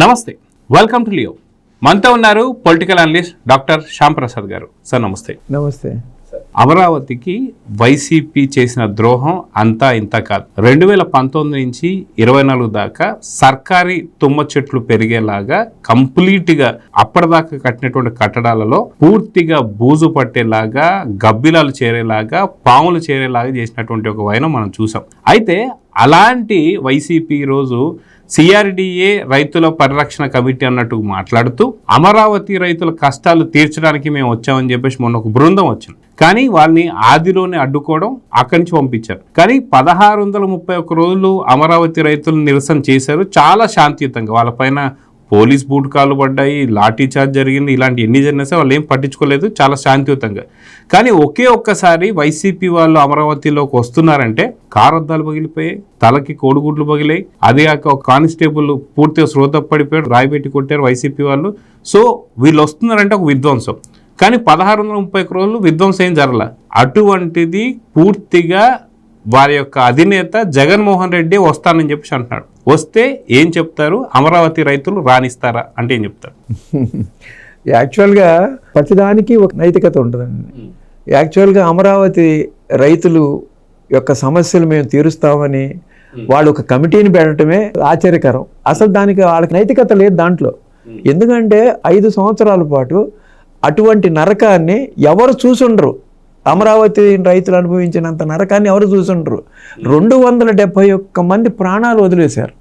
నమస్తే, welcome to Leo. మనతో ఉన్నారు political analyst doctor Shyam Prasad గారు. సార్ నమస్తే. నమస్తే. అమరావతికి వైసీపీ చేసిన ద్రోహం అంతా ఇంత కాదు. 2019 నుంచి 24 దాకా సర్కారీ తుమ్మ చెట్లు పెరిగేలాగా కంప్లీట్గా అప్పటిదాకా కట్టినటువంటి కట్టడాలలో పూర్తిగా బూజు పట్టేలాగా, గబ్బిలాలు చేరేలాగా, పాములు చేరేలాగా చేసినటువంటి ఒక వైనం మనం చూసాం. అయితే అలాంటి వైసీపీ రోజు సిఆర్డిఏ రైతుల పరిరక్షణ కమిటీ అన్నట్టు మాట్లాడుతూ అమరావతి రైతుల కష్టాలు తీర్చడానికి మేము వచ్చామని చెప్పేసి మొన్న ఒక బృందం వచ్చింది. కానీ వాళ్ళని ఆదిలోనే అడ్డుకోవడం, అక్కడి నుంచి పంపించారు. కానీ 1631 రోజులు అమరావతి రైతులు నిరసన చేశారు, చాలా శాంతియుతంగా. వాళ్ళపైన పోలీస్ బూటకాలు పడ్డాయి, లాఠీ చార్జ్ జరిగింది, ఇలాంటి ఎన్ని జరిగినా సరే వాళ్ళు ఏం పట్టించుకోలేదు, చాలా శాంతియుతంగా. కానీ ఒక్కసారి వైసీపీ వాళ్ళు అమరావతిలోకి వస్తున్నారంటే కారద్దాలు పగిలిపోయాయి, తలకి కోడిగుడ్లు పగిలాయి. అదే కాక ఒక కానిస్టేబుల్ పూర్తిగా శ్రోత పడిపోయాడు, రాయిపెట్టి కొట్టారు వైసీపీ వాళ్ళు. సో వీళ్ళు వస్తున్నారంటే ఒక విధ్వంసం. కానీ 1631 రోజులు విధ్వంసం ఏం జరగల. అటువంటిది పూర్తిగా వారి యొక్క అధినేత జగన్మోహన్ రెడ్డి వస్తానని చెప్పేసి అంటున్నాడు. వస్తే ఏం చెప్తారు? అమరావతి రైతులు రాణిస్తారా అంటే ఏం చెప్తారు? యాక్చువల్గా ప్రతిదానికి ఒక నైతికత ఉంటుందండి. యాక్చువల్గా అమరావతి రైతులు యొక్క సమస్యలు మేము తీరుస్తామని వాళ్ళు ఒక కమిటీని పెట్టడమే ఆశ్చర్యకరం. అసలు దానికి వాళ్ళకి నైతికత లేదు దాంట్లో. ఎందుకంటే 5 సంవత్సరాల పాటు అటువంటి నరకాన్ని ఎవరు చూసుండరు. అమరావతి రైతులు అనుభవించినంత నరకాన్ని ఎవరు చూసుండరు. 271 మంది ప్రాణాలు వదిలేశారు.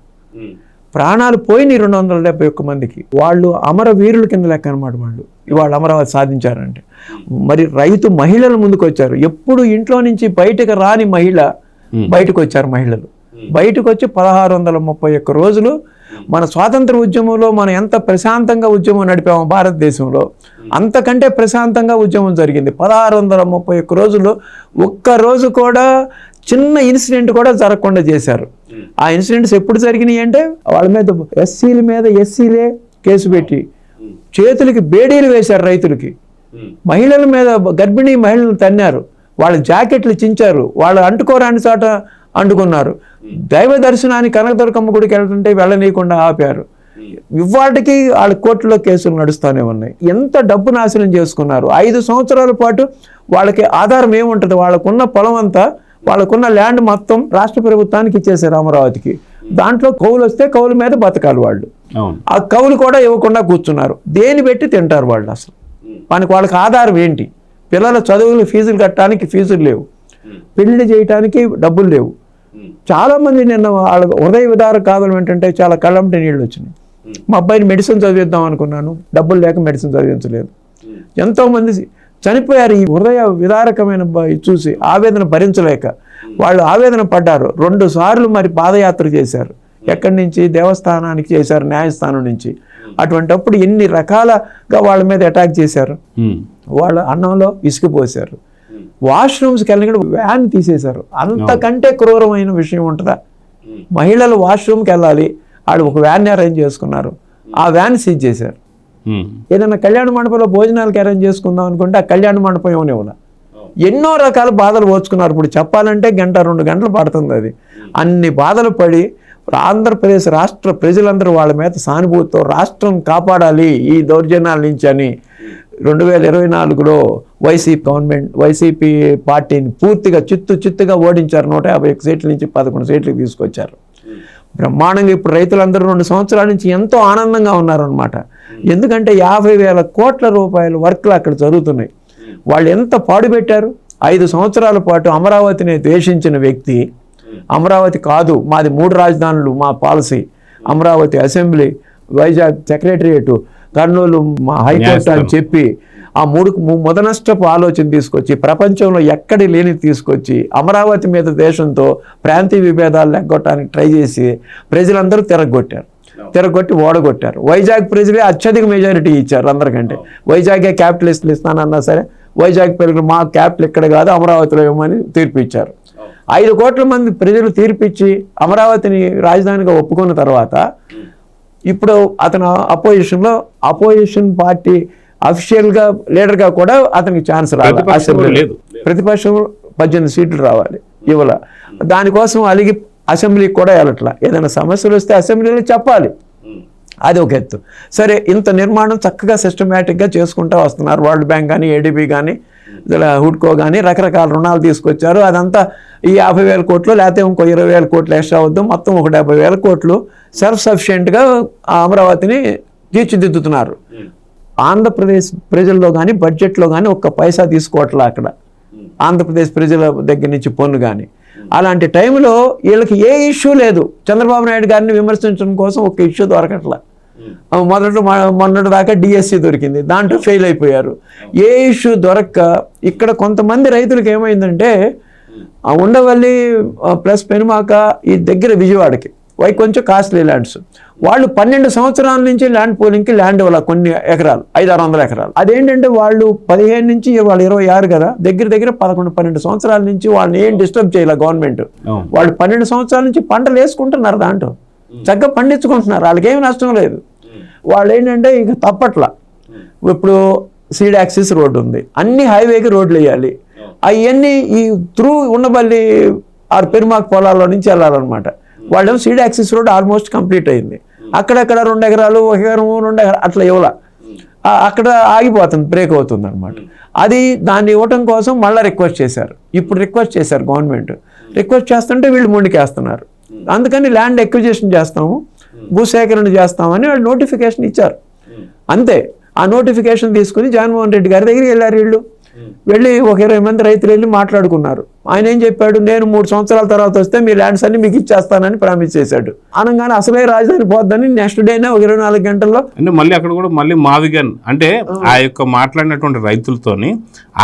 ప్రాణాలు పోయినాయి 271 మందికి. వాళ్ళు అమర వీరుల కింద లెక్క అనమాట. వాళ్ళు ఇవాళ అమరావతి సాధించారంటే మరి రైతు మహిళలు ముందుకు వచ్చారు. ఎప్పుడు ఇంట్లో నుంచి బయటకు రాని మహిళ బయటకు వచ్చారు. మహిళలు బయటకు వచ్చి 1631 రోజులు మన స్వాతంత్ర ఉద్యమంలో మనం ఎంత ప్రశాంతంగా ఉద్యమం నడిపాము భారతదేశంలో, అంతకంటే ప్రశాంతంగా ఉద్యమం జరిగింది. 1631 రోజుల్లో ఒక్కరోజు కూడా చిన్న ఇన్సిడెంట్ కూడా జరగకుండా చేశారు. ఆ ఇన్సిడెంట్స్ ఎప్పుడు జరిగినాయి అంటే వాళ్ళ మీద ఎస్సీల మీద ఎస్సీలే కేసు పెట్టి చేతులకి బేడీలు వేశారు. రైతులకి, మహిళల మీద గర్భిణీ మహిళలు తన్నారు, వాళ్ళ జాకెట్లు చించారు, వాళ్ళు అంటుకోరాని చోట అంటుకున్నారు. దైవ దర్శనానికి కనకదుర్గమ్మ గుడికి వెళ్తుంటే వెళ్ళనీయకుండా ఆపారు. ఇవాటికి వాళ్ళ కోర్టులో కేసులు నడుస్తూనే ఉన్నాయి. ఎంత డబ్బు నాశనం చేసుకున్నారు. 5 సంవత్సరాల పాటు వాళ్ళకి ఆధారం ఏముంటుంది? వాళ్ళకున్న పొలం అంతా, వాళ్ళకున్న ల్యాండ్ మొత్తం రాష్ట్ర ప్రభుత్వానికి ఇచ్చేసారు అమరావతికి. దాంట్లో కౌలు వస్తే కౌలు మీద బతకాలి వాళ్ళు. ఆ కౌలు కూడా ఇవ్వకుండా కూర్చున్నారు. దేని పెట్టి తింటారు వాళ్ళు? అసలు వాళ్ళకి ఆధారం ఏంటి? పిల్లల చదువులు ఫీజులు కట్టడానికి ఫీజులు లేవు, పెళ్లి చేయడానికి డబ్బులు లేవు. చాలామంది నిన్న వాళ్ళ హృదయ విదారక కారణం ఏంటంటే చాలా కళ్ళంటి నీళ్ళు వచ్చినాయి. మా అబ్బాయిని మెడిసిన్ చదివిద్దాం అనుకున్నాను, డబ్బులు లేక మెడిసిన్ చదివించలేదు. ఎంతోమంది చనిపోయారు ఈ హృదయ విదారకమైన చూసి, ఆవేదన భరించలేక వాళ్ళు ఆవేదన పడ్డారు. 2 సార్లు మరి పాదయాత్ర చేశారు. ఎక్కడి నుంచి? దేవస్థానానికి చేశారు, న్యాయస్థానం నుంచి. అటువంటిప్పుడు ఎన్ని రకాలుగా వాళ్ళ మీద అటాక్ చేశారు. వాళ్ళ అన్నంలో ఇసుక పోసారు, వాష్రూమ్స్కి వెళ్ళిన వ్యాన్ తీసేశారు. అంతకంటే క్రూరమైన విషయం ఉంటుందా? మహిళలు వాష్రూమ్కి వెళ్ళాలి, వాళ్ళు ఒక వ్యాన్ అరేంజ్ చేసుకున్నారు, ఆ వ్యాన్ సీజ్ చేశారు. ఏదైనా కళ్యాణ మండపంలో భోజనాలకు అరేంజ్ చేసుకుందాం అనుకుంటే ఆ కళ్యాణ మండపం ఇవ్వనివ్వలే. ఎన్నో రకాల బాధలు పోర్చుకున్నారు. ఇప్పుడు చెప్పాలంటే 1-2 గంటలు పడుతుంది అది. అన్ని బాధలు పడి ఆంధ్రప్రదేశ్ రాష్ట్ర ప్రజలందరూ వాళ్ళ మీద సానుభూతితో రాష్ట్రం కాపాడాలి ఈ దౌర్జన్యాల నుంచి అని 2024లో వైసీపీ పార్టీని పూర్తిగా చిత్తుగా ఓడించారు. 151 సీట్ల నుంచి 11 సీట్లకు తీసుకొచ్చారు. బ్రహ్మాండంగా ఇప్పుడు రైతులందరూ 2 సంవత్సరాల నుంచి ఎంతో ఆనందంగా ఉన్నారనమాట. ఎందుకంటే 50,000 కోట్ల రూపాయల వర్క్లు అక్కడ జరుగుతున్నాయి. వాళ్ళు ఎంత పాడుపెట్టారు. 5 సంవత్సరాల పాటు అమరావతిని ద్వేషించిన వ్యక్తి, అమరావతి కాదు మాది 3 రాజధానులు మా policy, Amaravati assembly, Vizag secretariat, Kurnool మా హైకోర్టు అని చెప్పి ఆ 3 మొదనష్టపు ఆలోచన తీసుకొచ్చి ప్రపంచంలో ఎక్కడి లేని తీసుకొచ్చి అమరావతి మీద దేశంతో ప్రాంతీయ విభేదాలు లెగ్గొట్టడానికి ట్రై చేసి ప్రజలందరూ తిరగొట్టి ఓడగొట్టారు. వైజాగ్ ప్రజలే అత్యధిక మెజారిటీ ఇచ్చారు అందరికంటే. వైజాగే క్యాపిటలిస్టులు ఇస్తానన్నా సరే వైజాగ్ ప్రజలు మా క్యాపిటల్ ఇక్కడ కాదు అమరావతిలో ఇవ్వమని తీర్పు ఇచ్చారు. 5 కోట్ల మంది ప్రజలు తీర్పిచ్చి అమరావతిని రాజధానిగా ఒప్పుకున్న తర్వాత ఇప్పుడు అతను అపోజిషన్ పార్టీ అఫీషియల్గా లీడర్గా కూడా అతనికి ఛాన్స్ రావాలి. ప్రతిపక్షం 18 సీట్లు రావాలి, ఇవ్వాల. దానికోసం అలిగి అసెంబ్లీకి కూడా వెళ్ళట్లా. ఏదైనా సమస్యలు వస్తే అసెంబ్లీలో చెప్పాలి, అది ఒక ఎత్తు. సరే, ఇంత నిర్మాణం చక్కగా సిస్టమేటిక్గా చేసుకుంటూ వస్తున్నారు. వరల్డ్ బ్యాంక్ కానీ, ఏడీబీ కానీ, హుడ్కో కానీ రకరకాల రుణాలు తీసుకొచ్చారు. అదంతా ఈ 50,000 కోట్లు లేకపోతే ఇంకో 20,000 కోట్లు ఎక్స్ట్రా అవుద్దాం, మొత్తం ఒక 70,000 కోట్లు సెల్ఫ్ సఫిషియెంట్గా అమరావతిని తీర్చిదిద్దుతున్నారు. ఆంధ్రప్రదేశ్ ప్రజల్లో కానీ బడ్జెట్లో కానీ ఒక్క పైసా తీసుకోవట్లే అక్కడ, ఆంధ్రప్రదేశ్ ప్రజల దగ్గర నుంచి పన్ను కానీ. అలాంటి టైంలో వీళ్ళకి ఏ ఇష్యూ లేదు. చంద్రబాబు నాయుడు గారిని విమర్శించడం కోసం ఒక ఇష్యూ దొరకట్లా. మొన్నటి దాకా డిఎస్సి దొరికింది, దాంట్లో ఫెయిల్ అయిపోయారు. ఏ ఇష్యూ దొరక్క ఇక్కడ కొంతమంది రైతులకు ఏమైందంటే ఉండవల్లి ప్లస్ పెనుమాక ఈ దగ్గర విజయవాడకి కొంచెం కాస్ట్లీ ల్యాండ్స్, వాళ్ళు 12 సంవత్సరాల నుంచి ల్యాండ్ పూలింగ్కి ల్యాండ్ ఇవ్వాలి, కొన్ని ఎకరాలు 500-600 ఎకరాలు. అదేంటంటే వాళ్ళు 15 నుంచి వాళ్ళు 26 కదా, దగ్గర 11-12 సంవత్సరాల నుంచి వాళ్ళని ఏం డిస్టర్బ్ చేయాలి గవర్నమెంట్. వాళ్ళు 12 సంవత్సరాల నుంచి పంటలు వేసుకుంటున్నారు, దాంట్లో చక్కగా పండించుకుంటున్నారు, వాళ్ళకి ఏమి నష్టం లేదు. వాళ్ళు ఏంటంటే ఇక తప్పట్లా. ఇప్పుడు సీడ్ యాక్సిస్ రోడ్డు ఉంది, అన్ని హైవేకి రోడ్లు వేయాలి. అవన్నీ ఈ త్రూ ఉండబల్లి ఆరు పెరుమాకు పొలాల్లో నుంచి వెళ్ళాలన్నమాట. వాళ్ళేమో seed axis road almost complete అయింది, అక్కడక్కడ 2 ఎకరాలు 1 ఎకరం 2 ఎకరాలు అట్లా ఇవ్వాల, అక్కడ ఆగిపోతుంది, బ్రేక్ అవుతుంది అనమాట. అది దాన్ని ఇవ్వటం కోసం మళ్ళీ రిక్వెస్ట్ చేశారు. ఇప్పుడు రిక్వెస్ట్ చేశారు గవర్నమెంట్, రిక్వెస్ట్ చేస్తుంటే వీళ్ళు ముందుకేస్తున్నారు. అందుకని ల్యాండ్ ఎక్విజిషన్ చేస్తాము, భూసేకరణ చేస్తామని వాళ్ళు నోటిఫికేషన్ ఇచ్చారు. అంతే, ఆ నోటిఫికేషన్ తీసుకుని జగన్మోహన్ రెడ్డి గారి దగ్గరికి వెళ్ళారు. వీళ్ళు వెళ్ళి ఒక 20 మంది రైతులు వెళ్ళి మాట్లాడుకున్నారు. ఆయన ఏం చెప్పాడు, నేను 3 సంవత్సరాల తర్వాత వస్తే మీ ల్యాండ్స్ అన్ని మీకు ఇచ్చేస్తానని ప్రామిస్ చేశాడు. అనగానే అసలే రాజధాని పోద్దని నెక్స్ట్ డేనే ఒక 24 గంటల్లో అంటే మళ్ళీ అక్కడ కూడా మళ్ళీ మావిగన్ అంటే ఆ యొక్క మాట్లాడినటువంటి రైతులతోని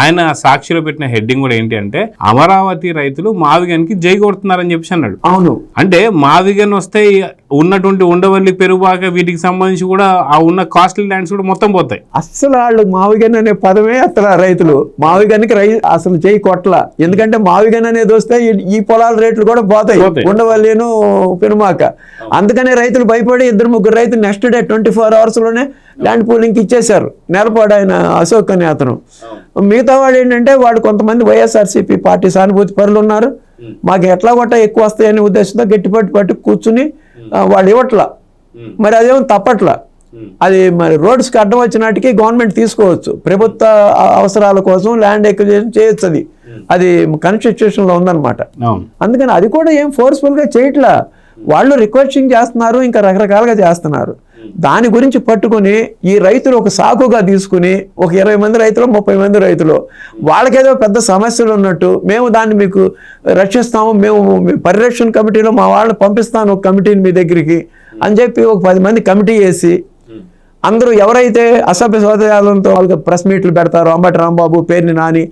ఆయన సాక్షిలో పెట్టిన హెడ్డింగ్ కూడా ఏంటి అంటే అమరావతి రైతులు మావిగన్ కి జై కొడుతున్నారని చెప్పి అన్నాడు. అవును, అంటే మావిగన్ వస్తే ఉన్నటువంటి ఉండవల్లి పెరుబాక వీటికి సంబంధించి కూడా ఆ ఉన్న కాస్ట్లీ ల్యాండ్స్ కూడా మొత్తం పోతాయి. అస్సలు వాళ్ళు మావిగన్ అనే పదమే అసలు రైతులు మావిగన్కి అసలు జై కొట్ల. ఎందుకంటే మావిగన్ అనేది వస్తే ఈ పొలాల రేట్లు కూడా పోతాయి, ఉండవల్లిను పెనుమాక. అందుకనే రైతులు భయపడి 2-3 రైతులు నెక్స్ట్ డే 24 hours లోనే ల్యాండ్ పూలింగ్కి ఇచ్చేశారు. నెలపాడు ఆయన అశోక్ అనే అతను. మిగతా వాడు ఏంటంటే వాడు కొంతమంది వైఎస్ఆర్సీపీ పార్టీ సానుభూతి పరులు ఉన్నారు, మాకు ఎట్లా కొట్ట ఎక్కువ వస్తాయనే ఉద్దేశంతో గట్టిపట్టు కూర్చుని వాళ్ళు ఇవ్వట్లా. మరి అదేమో తప్పట్లా. అది మరి రోడ్స్కి అడ్డం వచ్చినట్టుకి గవర్నమెంట్ తీసుకోవచ్చు, ప్రభుత్వ అవసరాల కోసం ల్యాండ్ ఎక్విజిషన్ చేయొచ్చు, అది కాన్స్టిట్యూషన్లో ఉందన్నమాట. అందుకని అది కూడా ఏం ఫోర్స్ఫుల్గా చేయట్లా, వాళ్ళు రిక్వెస్టింగ్ చేస్తున్నారు, ఇంకా రకరకాలుగా చేస్తున్నారు. దాని గురించి పట్టుకుని ఈ రైతులు ఒక సాకుగా తీసుకుని ఒక 20 మంది రైతులు 30 మంది రైతులు వాళ్ళకేదో పెద్ద సమస్యలు ఉన్నట్టు మేము దాన్ని మీకు రక్షిస్తాము, మేము పరిరక్షణ కమిటీలో మా వాళ్ళని పంపిస్తాను ఒక కమిటీని మీ దగ్గరికి అని చెప్పి ఒక 10 మంది కమిటీ వేసి అందరూ ఎవరైతే అసభ్య సోదయాలంతో వాళ్ళకి ప్రెస్ మీట్లు పెడతారో, అంబటి రాంబాబు, పేర్ని నాని,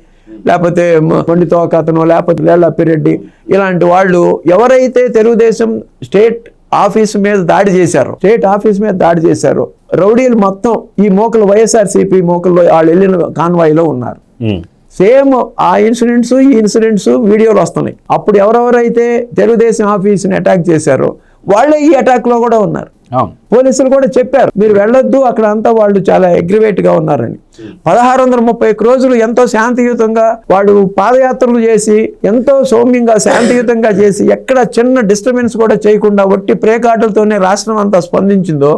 లేకపోతే కొండితో అతను, లేకపోతే లేళ్ల అప్పిరెడ్డి, ఇలాంటి వాళ్ళు ఎవరైతే తెలుగుదేశం స్టేట్ ఆఫీస్ మీద దాడి చేశారో రౌడీలు మొత్తం ఈ మోకలు వైఎస్ఆర్సీపీ మోకల్లో వాళ్ళు వెళ్ళిన కాన్వాయ్లో ఉన్నారు. సేమ్ ఆ ఇన్సిడెంట్స్ వీడియోలు వస్తున్నాయి. అప్పుడు ఎవరెవరైతే తెలుగుదేశం ఆఫీస్ని అటాక్ చేశారో వాళ్ళే ఈ అటాక్ లో కూడా ఉన్నారు. పోలీసులు కూడా చెప్పారు మీరు వెళ్ళొద్దు, అక్కడ అంతా వాళ్ళు చాలా అగ్రివేట్ గా ఉన్నారని. 1631 రోజులు ఎంతో శాంతియుతంగా వాళ్ళు పాదయాత్రలు చేసి ఎంతో సౌమ్యంగా శాంతియుతంగా చేసి ఎక్కడ చిన్న డిస్టర్బెన్స్ కూడా చేయకుండా ఒట్టి ప్రేకాటలతోనే రాష్ట్రం అంతా స్పందించిందో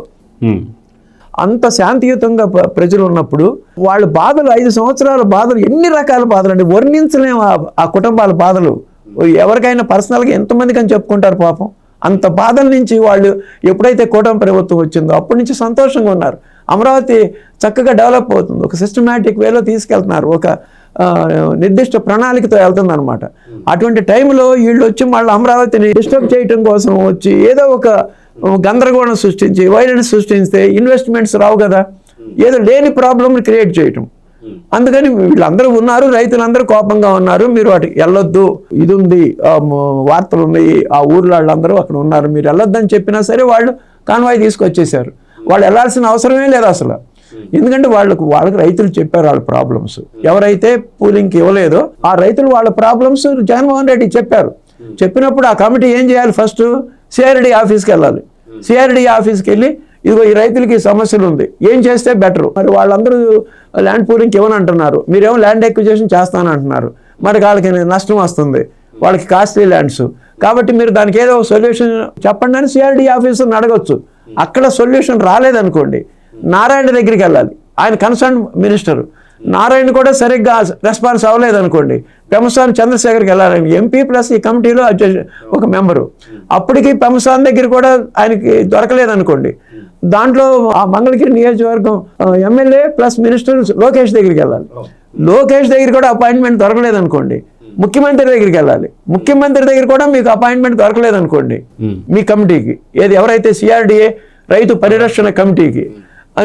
అంత శాంతియుతంగా ప్రజలు ఉన్నప్పుడు వాళ్ళ బాధలు 5 సంవత్సరాల బాధలు, ఎన్ని రకాల బాధలు అంటే వర్ణించలేము ఆ కుటుంబాల బాధలు. ఎవరికైనా పర్సనల్గా ఎంతమందికి అని చెప్పుకుంటారు పాపం. అంత బాధల నుంచి వాళ్ళు ఎప్పుడైతే కూటమి ప్రభుత్వం వచ్చిందో అప్పటి నుంచి సంతోషంగా ఉన్నారు. అమరావతి చక్కగా డెవలప్ అవుతుంది, ఒక సిస్టమేటిక్ వేలో తీసుకెళ్తున్నారు, ఒక నిర్దిష్ట ప్రణాళికతో వెళ్తుంది అనమాట. అటువంటి టైంలో వీళ్ళు వచ్చి మళ్ళీ అమరావతిని డిస్టర్బ్ చేయడం కోసం వచ్చి ఏదో ఒక గందరగోళం సృష్టించి వైలెన్స్ సృష్టిస్తే ఇన్వెస్ట్మెంట్స్ రావు కదా, ఏదో లేని ప్రాబ్లమ్ని క్రియేట్ చేయటం. అందుకని వీళ్ళందరూ ఉన్నారు, రైతులందరూ కోపంగా ఉన్నారు, మీరు వాటికి వెళ్ళొద్దు, ఇది ఉంది, వార్తలు ఉన్నాయి, ఆ ఊర్లో వాళ్ళందరూ అక్కడ ఉన్నారు, మీరు వెళ్ళొద్దని చెప్పినా సరే వాళ్ళు కాన్వాయ్ తీసుకొచ్చేసారు. వాళ్ళు వెళ్ళాల్సిన అవసరమే లేదు అసలు. ఎందుకంటే వాళ్ళకి రైతులు చెప్పారు వాళ్ళ ప్రాబ్లమ్స్. ఎవరైతే పూలింగ్కి ఇవ్వలేదో ఆ రైతులు వాళ్ళ ప్రాబ్లమ్స్ జగన్మోహన్ రెడ్డి చెప్పారు. చెప్పినప్పుడు ఆ కమిటీ ఏం చేయాలి, ఫస్ట్ సిఆర్డీ ఆఫీస్కి వెళ్ళాలి. సిఆర్డీ ఆఫీస్కి వెళ్ళి ఇదిగో ఈ రైతులకి సమస్యలు ఉంది, ఏం చేస్తే బెటర్. మరి వాళ్ళందరూ ల్యాండ్ పూలింగ్కి ఇవ్వని అంటున్నారు, మీరేమో ల్యాండ్ ఎక్విజిషన్ చేస్తానంటున్నారు, మరి వాళ్ళకి నష్టం వస్తుంది, వాళ్ళకి కాస్ట్లీ ల్యాండ్స్, కాబట్టి మీరు దానికి ఏదో సొల్యూషన్ చెప్పండి అని సిఆర్డీ ఆఫీసర్ని అడగొచ్చు. అక్కడ సొల్యూషన్ రాలేదనుకోండి, నారాయణ దగ్గరికి వెళ్ళాలి, ఆయన కన్సర్న్ మినిస్టర్. నారాయణ కూడా సరిగ్గా రెస్పాన్స్ అవ్వలేదు అనుకోండి, పెమసాని చంద్రశేఖర్కి వెళ్ళాలని ఎంపీ ప్లస్ ఈ కమిటీలో ఒక మెంబరు. అప్పటికి పెమసాని దగ్గర కూడా ఆయనకి దొరకలేదు అనుకోండి, దాంట్లో ఆ మంగళగిరి నియోజకవర్గం ఎమ్మెల్యే ప్లస్ మినిస్టర్ లోకేష్ దగ్గరికి వెళ్ళాలి. లోకేష్ దగ్గర కూడా అపాయింట్మెంట్ దొరకలేదు అనుకోండి, ముఖ్యమంత్రి దగ్గరికి వెళ్ళాలి. ముఖ్యమంత్రి దగ్గర కూడా మీకు అపాయింట్మెంట్ దొరకలేదు అనుకోండి, మీ కమిటీకి ఏది ఎవరైతే సిఆర్డిఏ రైతు పరిరక్షణ కమిటీకి,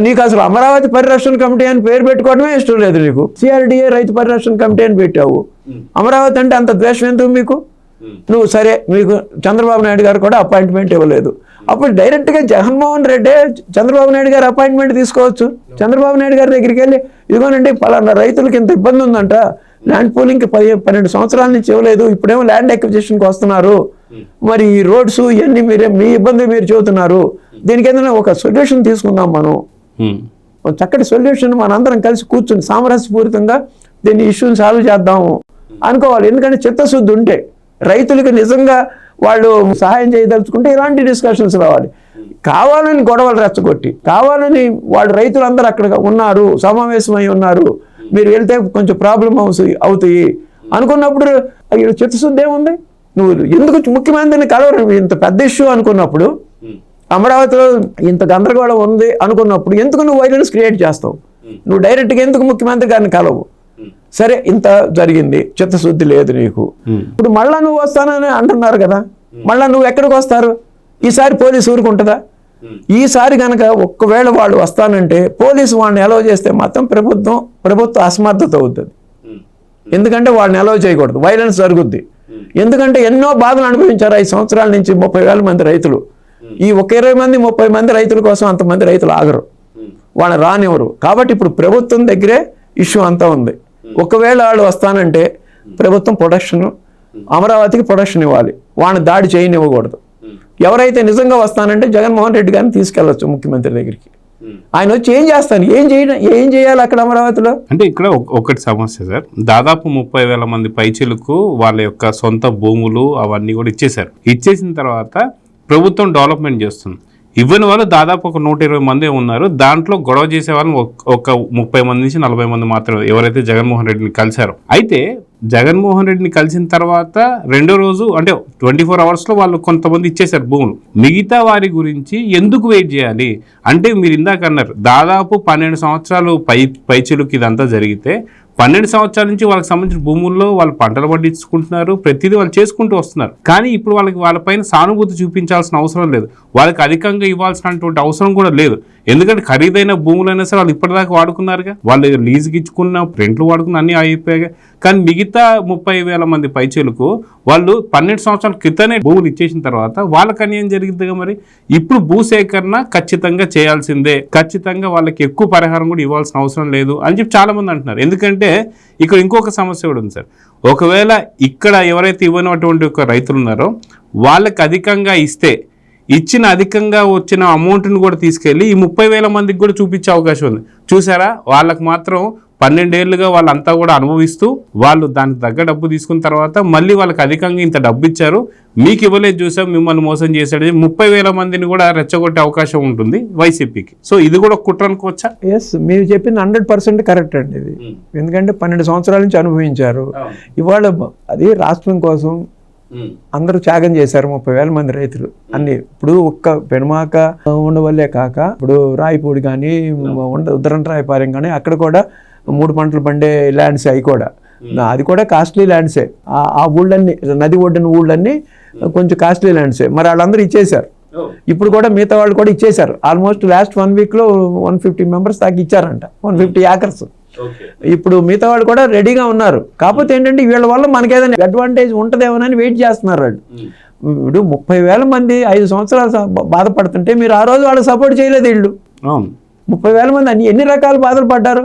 నీకు అసలు అమరావతి పరిరక్షణ కమిటీ అని పేరు పెట్టుకోవడమే ఇష్టం లేదు, నీకు సిఆర్డిఏ రైతు పరిరక్షణ కమిటీ అని పెట్టావు. అమరావతి అంటే అంత ద్వేషం ఎందుకు మీకు? నువ్వు సరే, మీకు చంద్రబాబు నాయుడు గారు కూడా అపాయింట్మెంట్ ఇవ్వలేదు. అప్పుడు డైరెక్ట్గా జగన్మోహన్ రెడ్డి చంద్రబాబు నాయుడు గారు అపాయింట్మెంట్ తీసుకోవచ్చు. చంద్రబాబు నాయుడు గారి దగ్గరికి వెళ్ళి, ఇదిగోనండి పలానా రైతులకి ఇంత ఇబ్బంది ఉందంట, ల్యాండ్ పూలింగ్కి 12 సంవత్సరాల నుంచి ఇవ్వలేదు, ఇప్పుడేమో ల్యాండ్ ఎక్విజిషన్కి వస్తున్నారు, మరి ఈ రోడ్స్ ఇవన్నీ మీ ఇబ్బంది మీరు చెబుతున్నారు, దీనికి ఏదైనా ఒక సొల్యూషన్ తీసుకుందాం, మనం చక్కటి సొల్యూషన్ మనందరం కలిసి కూర్చుని సామరస్యపూరితంగా దీన్ని ఇష్యూని సాల్వ్ చేద్దాము అనుకోవాలి. ఎందుకంటే చిత్తశుద్ధి ఉంటే, రైతులకు నిజంగా వాళ్ళు సహాయం చేయదలుచుకుంటే ఇలాంటి డిస్కషన్స్ రావాలి. కావాలని గొడవలు రెచ్చగొట్టి, కావాలని వాళ్ళు రైతులందరూ అక్కడ ఉన్నారు, సమావేశమై ఉన్నారు, మీరు వెళ్తే కొంచెం ప్రాబ్లం అవుతాయి అనుకున్నప్పుడు చిత్తశుద్ధి ఏముంది? నువ్వు ఎందుకు ముఖ్యమంత్రిని కలవరు? ఇంత పెద్ద ఇష్యూ అనుకున్నప్పుడు, అమరావతిలో ఇంత గందరగోళం ఉంది అనుకున్నప్పుడు ఎందుకు నువ్వు వైలెన్స్ క్రియేట్ చేస్తావు? నువ్వు డైరెక్ట్గా ఎందుకు ముఖ్యమంత్రి గారిని కలవు? సరే, ఇంత జరిగింది, చిత్తశుద్ధి లేదు నీకు, ఇప్పుడు మళ్ళా నువ్వు వస్తానని అంటున్నారు కదా, మళ్ళా నువ్వు ఎక్కడికి వస్తారు? ఈసారి పోలీసు ఊరుకుంటుందా? ఈసారి కనుక ఒక్కవేళ వాళ్ళు వస్తానంటే పోలీసు వాళ్ళని అలౌ చేస్తే మాత్రం ప్రభుత్వ అసమర్థత అవుతుంది. ఎందుకంటే వాళ్ళని అలౌ చేయకూడదు, వైలెన్స్ జరుగుద్ది. ఎందుకంటే ఎన్నో బాధలు అనుభవించారు 5 సంవత్సరాల నుంచి 30,000 మంది రైతులు. ఈ ఒక 20 మంది 30 మంది రైతుల కోసం అంతమంది రైతులు ఆగరు, వాళ్ళని రానివ్వరు. కాబట్టి ఇప్పుడు ప్రభుత్వం దగ్గరే ఇష్యూ అంతా ఉంది. ఒకవేళ వాళ్ళు వస్తానంటే ప్రభుత్వం ప్రొటెక్షన్, అమరావతికి ప్రొటెక్షన్ ఇవ్వాలి, వాళ్ళని దాడి చేయనివ్వకూడదు. ఎవరైతే నిజంగా వస్తానంటే జగన్మోహన్ రెడ్డి గారిని తీసుకెళ్లొచ్చు ముఖ్యమంత్రి దగ్గరికి. ఆయన వచ్చి ఏం చేస్తాను, ఏం చేయాలి అక్కడ అమరావతిలో? అంటే ఇక్కడ ఒకటి సమస్య సార్, దాదాపు 30,000 మంది పైచిలకు వాళ్ళ యొక్క సొంత భూములు అవన్నీ కూడా ఇచ్చేశారు. ఇచ్చేసిన తర్వాత ప్రభుత్వం డెవలప్మెంట్ చేస్తుంది. ఇవ్వని వాళ్ళు దాదాపు ఒక 120 మంది ఉన్నారు. దాంట్లో గొడవ చేసే వాళ్ళని ఒక 30 మంది నుంచి 40 మంది మాత్రమే ఎవరైతే జగన్మోహన్ రెడ్డిని కలిశారో. అయితే జగన్మోహన్ రెడ్డిని కలిసిన తర్వాత రెండో రోజు అంటే 24 అవర్స్లో వాళ్ళు కొంతమంది ఇచ్చేశారు భూములు. మిగతా వారి గురించి ఎందుకు వెయిట్ చేయాలి? అంటే మీరు ఇందాక అన్నారు దాదాపు 12 సంవత్సరాలు పైచిలుకి ఇదంతా జరిగితే 12 సంవత్సరాల నుంచి వాళ్ళకి సంబంధించిన భూముల్లో వాళ్ళు పంటలు పండించుకుంటున్నారు, ప్రతిదీ వాళ్ళు చేసుకుంటూ వస్తున్నారు. కానీ ఇప్పుడు వాళ్ళపైన సానుభూతి చూపించాల్సిన అవసరం లేదు, వాళ్ళకి అధికంగా ఇవ్వాల్సినటువంటి అవసరం కూడా లేదు. ఎందుకంటే ఖరీదైన భూములైనా సరే వాళ్ళు ఇప్పటిదాకా వాడుకున్నారుగా, వాళ్ళు లీజుకి ఇచ్చుకున్న రెంట్లు వాడుకున్న అన్నీ అయిపోయాయి. కానీ మిగతా 30,000 మంది పైచేలకు వాళ్ళు 12 సంవత్సరాల క్రితమే భూములు ఇచ్చేసిన తర్వాత వాళ్ళకి అన్యాయం జరిగిద్దిగా. మరి ఇప్పుడు భూసేకరణ ఖచ్చితంగా చేయాల్సిందే, ఖచ్చితంగా వాళ్ళకి ఎక్కువ పరిహారం కూడా ఇవ్వాల్సిన అవసరం లేదు అని చెప్పి చాలా మంది అంటున్నారు. ఎందుకంటే ఇక్కడ ఇంకొక సమస్య కూడా ఉంది సార్, ఒకవేళ ఇక్కడ ఎవరైతే ఇవ్వనటువంటి ఒక రైతులు ఉన్నారో వాళ్ళకి అధికంగా ఇస్తే ఇచ్చిన అధికంగా వచ్చిన అమౌంట్ని కూడా తీసుకెళ్ళి ఈ 30,000 మందికి కూడా చూపించే అవకాశం ఉంది. చూసారా, వాళ్ళకి మాత్రం 12 ఏళ్ళుగా వాళ్ళంతా కూడా అనుభవిస్తూ వాళ్ళు దానికి తగ్గ డబ్బు తీసుకున్న తర్వాత మళ్ళీ వాళ్ళకి అధికంగా ఇంత డబ్బు ఇచ్చారు, మీకు ఇవ్వలేదు, చూసాం మిమ్మల్ని మోసం చేశాడు, 30,000 మందిని కూడా రెచ్చగొట్టే అవకాశం ఉంటుంది వైసీపీకి. సో ఇది కూడా కుట్ర అనుకోవచ్చా? ఎస్, మీరు చెప్పింది 100% కరెక్ట్ అండి ఇది. ఎందుకంటే 12 సంవత్సరాల నుంచి అనుభవించారు. ఇవాళ అది రాష్ట్రం కోసం అందరూ త్యాగం చేశారు 30,000 మంది రైతులు అన్ని. ఇప్పుడు ఒక్క పెనుమాక ఉండవల్లే కాక ఇప్పుడు రాయపూడి కానీ ఉత్తరంరాయపాలెం కానీ అక్కడ కూడా 3 పంటలు పండే ల్యాండ్స్ అవి కూడా, అది కూడా కాస్ట్లీ ల్యాండ్సే. ఆ ఊళ్ళన్నీ నది ఒడ్డిన ఊళ్ళన్నీ కొంచెం కాస్ట్లీ ల్యాండ్సే. మరి వాళ్ళందరూ ఇచ్చేశారు. ఇప్పుడు కూడా మిగతా వాళ్ళు కూడా ఇచ్చేశారు. ఆల్మోస్ట్ లాస్ట్ 1 వీక్లో 150 మెంబర్స్ దాకా ఇచ్చారంట, 150 ఏకర్స్. ఇప్పుడు మిగతా వాళ్ళు కూడా రెడీగా ఉన్నారు. కాకపోతే ఏంటంటే వీళ్ళ వల్ల మనకి ఏదైనా అడ్వాంటేజ్ ఉంటుందేమోనని వెయిట్ చేస్తున్నారు వాళ్ళు. ఇప్పుడు 30,000 మంది 5 సంవత్సరాలు బాధపడుతుంటే మీరు ఆ రోజు వాళ్ళకి సపోర్ట్ చేయలేదు. వీళ్ళు 30,000 మంది ఎన్ని రకాల బాధలు పడ్డారు.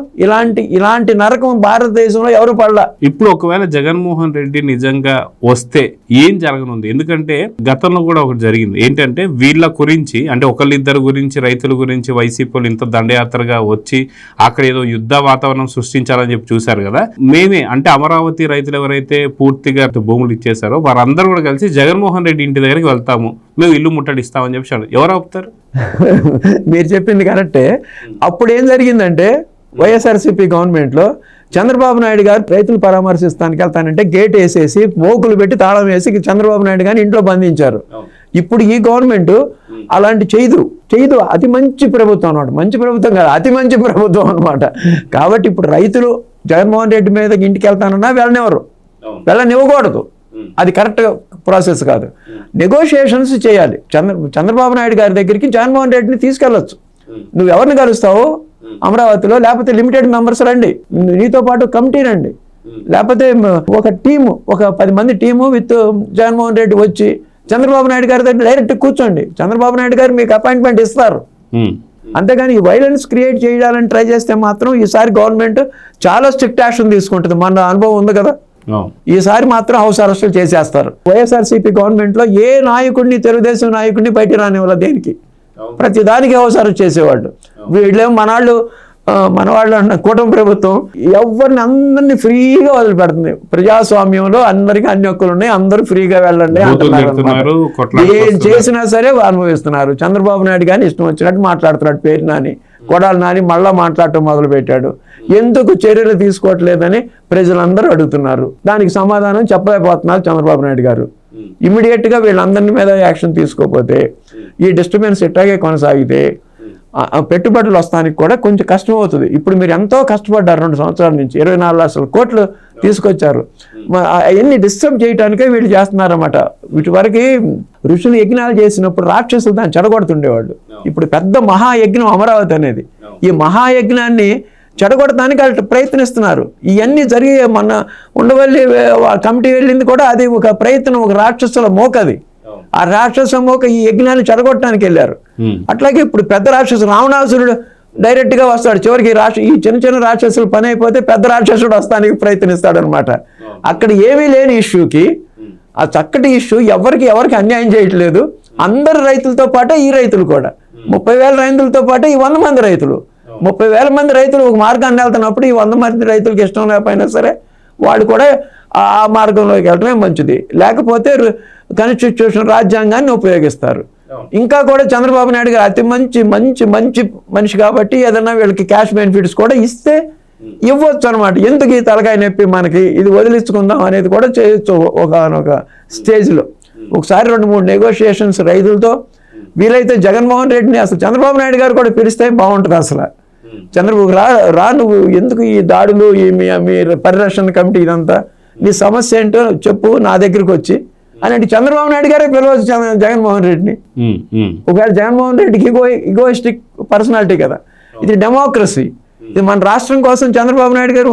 ఇలాంటి నరకం భారతదేశంలో ఎవరు పడలా. ఇప్పుడు ఒకవేళ జగన్మోహన్ రెడ్డి నిజంగా వస్తే ఏం జరగనుంది? ఎందుకంటే గతంలో కూడా ఒకటి జరిగింది ఏంటంటే వీళ్ళ గురించి అంటే ఒకళ్ళిద్దరు గురించి రైతుల గురించి వైసీపీలు ఇంత దండయాత్రగా వచ్చి అక్కడ ఏదో యుద్ధ వాతావరణం సృష్టించాలని చెప్పి చూశారు కదా. మేమే అంటే అమరావతి రైతులు ఎవరైతే పూర్తిగా భూములు ఇచ్చేశారో వారందరూ కూడా కలిసి జగన్మోహన్ రెడ్డి ఇంటి దగ్గరికి వెళ్తాము, మేము ఇల్లు ముట్టడిస్తామని చెప్పి ఎవరు ఆపుతారు? మీరు చెప్పింది కరెక్టే. అప్పుడు ఏం జరిగిందంటే వైఎస్ఆర్సీపీ గవర్నమెంట్లో చంద్రబాబు నాయుడు గారు రైతులు పరామర్శిస్తానికి వెళ్తానంటే గేట్ వేసేసి మోకులు పెట్టి తాళం వేసి చంద్రబాబు నాయుడు గారిని ఇంట్లో బంధించారు. ఇప్పుడు ఈ గవర్నమెంట్ అలాంటి చేయదు. అతి మంచి ప్రభుత్వం అనమాట. మంచి ప్రభుత్వం కాదు, అతి మంచి ప్రభుత్వం అనమాట. కాబట్టి ఇప్పుడు రైతులు జగన్మోహన్ రెడ్డి మీద ఇంటికి వెళ్తానన్నా వెళ్ళనివ్వకూడదు. అది కరెక్ట్ ప్రాసెస్ కాదు. నెగోషియేషన్స్ చేయాలి. చంద్రబాబు నాయుడు గారి దగ్గరికి జగన్మోహన్ రెడ్డిని తీసుకెళ్ళొచ్చు. నువ్వు ఎవరిని కలుస్తావు అమరావతిలో, లేకపోతే లిమిటెడ్ మెంబర్స్ రండి, నీతో పాటు కమిటీ రండి, లేకపోతే ఒక టీము, ఒక 10 మంది టీము విత్ జగన్మోహన్ రెడ్డి వచ్చి చంద్రబాబు నాయుడు గారి దగ్గర డైరెక్ట్ కూర్చోండి. చంద్రబాబు నాయుడు గారు మీకు అపాయింట్మెంట్ ఇస్తారు. అంతేగాని ఈ వైలెన్స్ క్రియేట్ చేయాలని ట్రై చేస్తే మాత్రం ఈసారి గవర్నమెంట్ చాలా స్ట్రిక్ట్ యాక్షన్ తీసుకుంటుంది. మన అనుభవం ఉంది కదా. ఈసారి మాత్రం హౌస్ అరెస్టులు చేసేస్తారు. వైఎస్ఆర్సీపీ గవర్నమెంట్లో ఏ నాయకుడిని, తెలుగుదేశం నాయకుడిని బయట రానివ్వాలి. దేనికి? ప్రతి దానికి హౌస్ అరెస్ట్ చేసేవాళ్ళు. వీళ్ళేమో మనవాళ్ళు అన్న కూటమి ప్రభుత్వం ఎవరిని అందరినీ ఫ్రీగా వదిలిపెడుతుంది. ప్రజాస్వామ్యంలో అందరికీ అన్ని హక్కులు ఉన్నాయి, అందరూ ఫ్రీగా వెళ్ళండి అంటున్నారు. ఏం చేసినా సరే అనుభవిస్తున్నారు. చంద్రబాబు నాయుడు కానీ ఇష్టం వచ్చినట్టు మాట్లాడుతున్నాడు. పేరు నాని, కొడాలి నాని మళ్ళా మాట్లాడటం మొదలు పెట్టాడు. ఎందుకు చర్యలు తీసుకోవట్లేదని ప్రజలందరూ అడుగుతున్నారు. దానికి సమాధానం చెప్పలేకపోతున్నారు చంద్రబాబు నాయుడు గారు. ఇమ్మీడియట్ గా వీళ్ళందరి మీద యాక్షన్ తీసుకోకపోతే, ఈ డిస్టర్బెన్స్ ఇట్లాగే కొనసాగితే పెట్టుబడులు వస్తానికి కూడా కొంచెం కష్టం అవుతుంది. ఇప్పుడు మీరు ఎంతో కష్టపడ్డారు 2 సంవత్సరాల నుంచి, 24 లక్షల కోట్లు తీసుకొచ్చారు. అవన్నీ డిస్టర్బ్ చేయడానికే వీళ్ళు చేస్తున్నారన్నమాట. వీటి వరకు ఋషులు యజ్ఞాలు చేసినప్పుడు రాక్షసులు దాన్ని చెడగొడుతుండేవాళ్ళు. ఇప్పుడు పెద్ద మహాయజ్ఞం అమరావతి అనేది. ఈ మహాయజ్ఞాన్ని చెడగొడటానికి వాళ్ళు ప్రయత్నిస్తున్నారు. ఇవన్నీ జరిగి మన ఉండవల్లి కమిటీ వెళ్ళింది కూడా అది ఒక ప్రయత్నం, ఒక రాక్షసుల మోకది. ఆ రాక్షస మోక ఈ యజ్ఞాన్ని చెడగొట్టడానికి వెళ్ళారు. అట్లాగే ఇప్పుడు పెద్ద రాక్షసుడు రావణాసురుడు డైరెక్ట్ గా వస్తాడు. చివరికి ఈ చిన్న చిన్న రాక్షసులు పని అయిపోతే పెద్ద రాక్షసుడు వస్తానికి ప్రయత్నిస్తాడు అనమాట. అక్కడ ఏమీ లేని ఇష్యూకి ఆ చక్కటి ఇష్యూ ఎవరికి అన్యాయం చేయట్లేదు. అందరు రైతులతో పాటే ఈ రైతులు కూడా 30,000 రైతులతో పాటే ఈ 100 మంది రైతులు, 30,000 మంది రైతులు ఒక మార్గాన్ని వెళ్తున్నప్పుడు ఈ 100 మంది రైతులకి ఇష్టం లేకపోయినా సరే వాళ్ళు కూడా ఆ మార్గంలోకి వెళ్ళడమే మంచిది. లేకపోతే కాన్స్టిట్యూషన్ రాజ్యాంగాన్ని ఉపయోగిస్తారు. ఇంకా కూడా చంద్రబాబు నాయుడు గారు అతి మంచి మనిషి కాబట్టి ఏదన్నా వీళ్ళకి క్యాష్ బెనిఫిట్స్ కూడా ఇస్తే ఇవ్వచ్చు అనమాట. ఎందుకు ఈ తలకాయ నొప్పి, మనకి ఇది వదిలించుకుందాం అనేది కూడా చేయొచ్చు ఒక స్టేజ్లో. ఒకసారి 2-3 నెగోషియేషన్స్ రైతులతో, వీలైతే జగన్మోహన్ రెడ్డిని అసలు చంద్రబాబు నాయుడు గారు కూడా పిలిస్తే బాగుంటుంది. అసలు చంద్రబాబు రా నువ్వు ఎందుకు ఈ దాడులు, మీ పరిరక్షణ కమిటీ ఇదంతా, నీ సమస్య ఏంటో చెప్పు నా దగ్గరికి వచ్చి అని చంద్రబాబు నాయుడు గారే పిలవచ్చు జగన్మోహన్ రెడ్డిని. ఒకవేళ జగన్మోహన్ రెడ్డికి ఇగోయిస్టిక్ పర్సనాలిటీ కదా. ఇది డెమోక్రసీ. ఇది మన రాష్ట్రం కోసం చంద్రబాబు నాయుడు గారు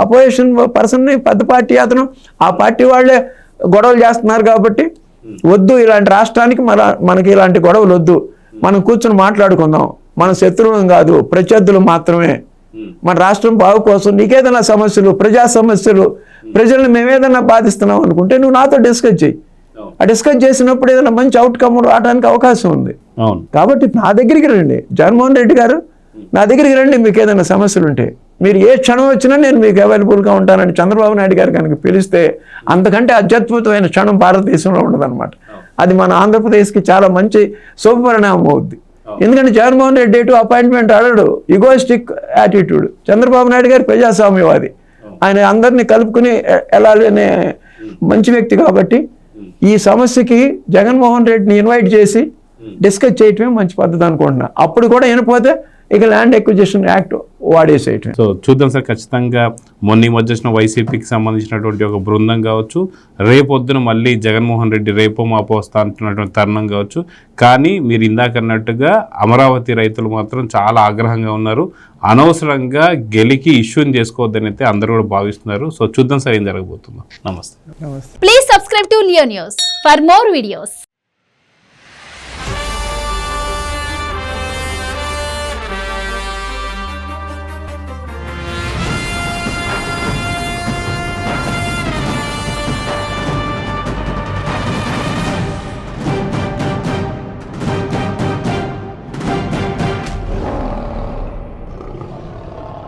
అపోజిషన్ పర్సన్ని, పెద్ద పార్టీ అతను, ఆ పార్టీ వాళ్ళే గొడవలు చేస్తున్నారు కాబట్టి వద్దు, ఇలాంటి రాష్ట్రానికి మనకి ఇలాంటి గొడవలు వద్దు, మనం కూర్చొని మాట్లాడుకుందాం, మన శత్రువులం కాదు, ప్రత్యర్థులు మాత్రమే. మన రాష్ట్రం బాగు కోసం నీకేదైనా సమస్యలు, ప్రజా సమస్యలు, ప్రజలను మేమేదైనా బాధిస్తున్నాం అనుకుంటే నువ్వు నాతో డిస్కస్ చేయి. ఆ డిస్కస్ చేసినప్పుడు ఏదైనా మంచి అవుట్కమ్ రావడానికి అవకాశం ఉంది. కాబట్టి నా దగ్గరికి రండి, జగన్మోహన్ రెడ్డి గారు నా దగ్గరికి రండి, మీకు ఏదైనా సమస్యలు ఉంటే మీరు ఏ క్షణం వచ్చినా నేను మీకు అవైలబుల్గా ఉంటానని చంద్రబాబు నాయుడు గారు కనుక పిలిస్తే అంతకంటే అత్యద్భుతమైన క్షణం భారతదేశంలో ఉండదన్నమాట. అది మన ఆంధ్రప్రదేశ్కి చాలా మంచి శుభపరిణామం అవుద్ది. ఎందుకంటే జగన్మోహన్ రెడ్డి అపాయింట్మెంట్ అడగడు, ఇగోయిస్టిక్ యాటిట్యూడ్. చంద్రబాబు నాయుడు గారు ప్రజాస్వామ్యవాది, ఆయన అందరినీ కలుపుకుని వెళ్ళాలనే మంచి వ్యక్తి. కాబట్టి ఈ సమస్యకి జగన్మోహన్ రెడ్డిని ఇన్వైట్ చేసి డిస్కస్ చేయటమే మంచి పద్ధతి అనుకుంటున్నా. అప్పుడు కూడా వినపోతే ఇక ల్యాండ్ ఎక్విజిషన్ యాక్ట్ వాడేసేయటం. సో చూద్దాం సార్. ఖచ్చితంగా మొన్న ఈ మధ్య వచ్చిన వైసీపీకి సంబంధించినటువంటి ఒక బృందం కావచ్చు, రేపొద్దున మళ్ళీ జగన్మోహన్ రెడ్డి రేపో మాపో వస్తా అంటున్నటువంటి తరుణం కావచ్చు. కానీ మీరు ఇందాక అన్నట్టుగా అమరావతి రైతులు మాత్రం చాలా ఆగ్రహంగా ఉన్నారు. అనవసరంగా గెలికి ఇష్యూని చేసుకోవద్దని అయితే అందరూ కూడా భావిస్తున్నారు. సో చూద్దాం సార్ ఏం జరగబోతుందో. నమస్తే. Please subscribe to Leo news for more videos.